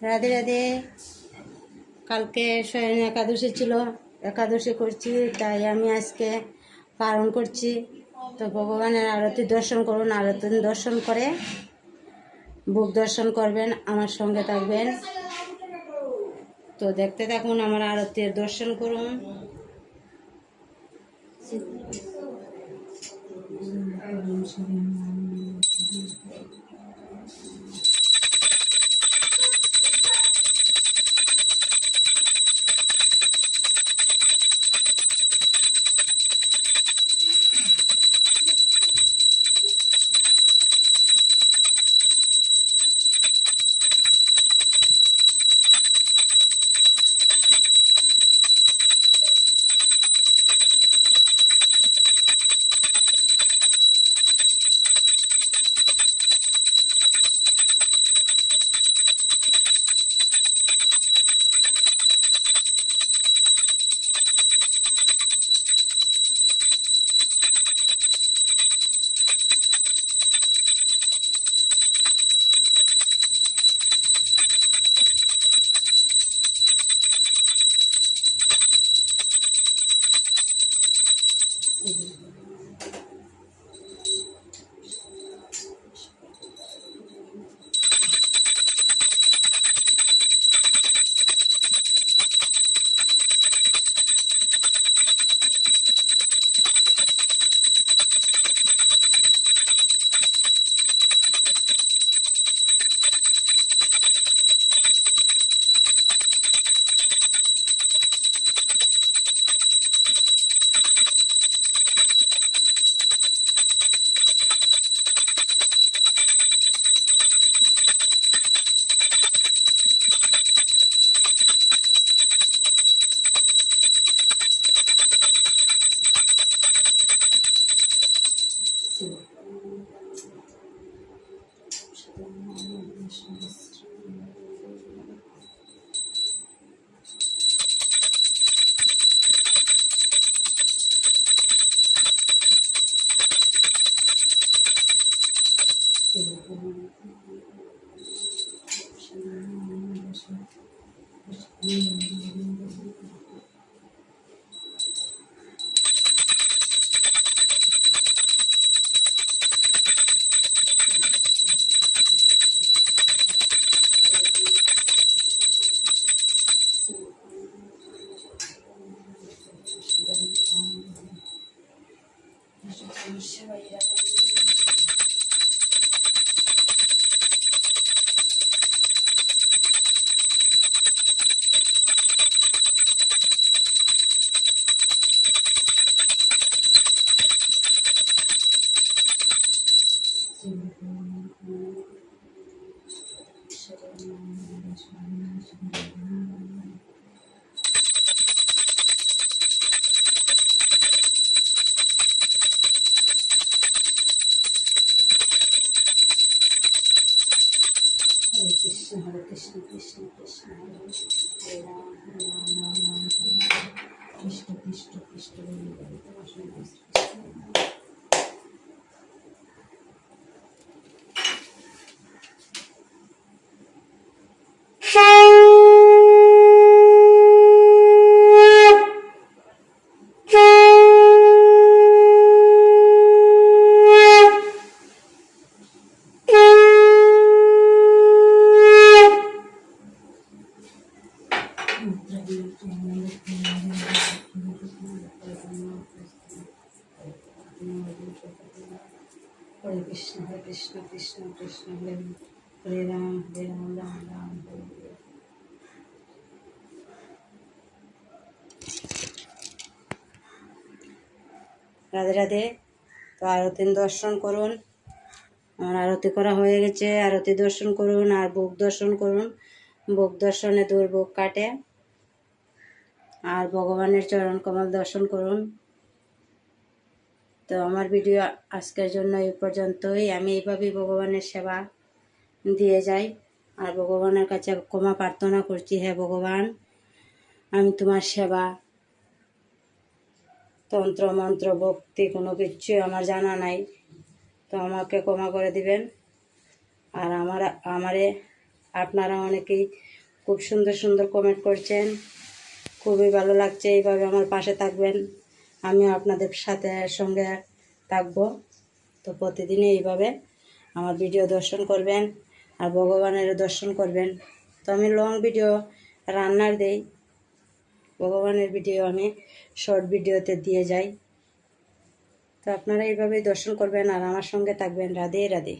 রাধে রাধে। কালকে স্বয়ং একাদশী ছিল, একাদশী করছি, তাই আমি আজকে পালন করছি। তো ভগবানের আরতি দর্শন করুন, আরতি দর্শন করে বুক দর্শন করবেন, আমার সঙ্গে থাকবেন। তো দেখতে থাকুন, আমার আরতির দর্শন করুন। Hare Krishna, Krishna Krishna, Hare Rama, Hare Rama, Rama Rama, Krishna Krishna, Krishna Krishna. Hare Krishna, Krishna Krishna, Hare Rama, Rama Rama, Hare Hare. Radhe Radhe. তো আরতি দর্শন করুন, আমার আরতি করা হয়ে গেছে। আরতি দর্শন করুন আর বুক দর্শন করুন। বুক দর্শনে দুর্ভোগ কাটে। আর ভগবানের চরণ কমল দর্শন করুন। তো আমার ভিডিও আজকের জন্য এই পর্যন্তই। আমি এইভাবেই ভগবানের সেবা দিয়ে যাই আর ভগবানের কাছে ক্ষমা প্রার্থনা করছি, হে ভগবান, আমি তোমার সেবা তন্ত্র মন্ত্র ভক্তি কোনো কিছু আমার জানা নাই, তো আমাকে ক্ষমা করে দিবেন আর আমারে আপনারা অনেকেই খুব সুন্দর সুন্দর কমেন্ট করছেন, খুবই ভালো লাগছে। এইভাবে আমার পাশে থাকবেন, আমিও আপনাদের সঙ্গে থাকবো। তো প্রতিদিনই এইভাবে আমার ভিডিও দর্শন করবেন আর ভগবানেরও দর্শন করবেন। তো আমি লং ভিডিও রান্নার দেই, ভগবানের ভিডিও আমি শর্ট ভিডিওতে দিয়ে যাই। তো আপনারা এইভাবেই দর্শন করবেন আর আমার সঙ্গে থাকবেন। রাধে রাধে।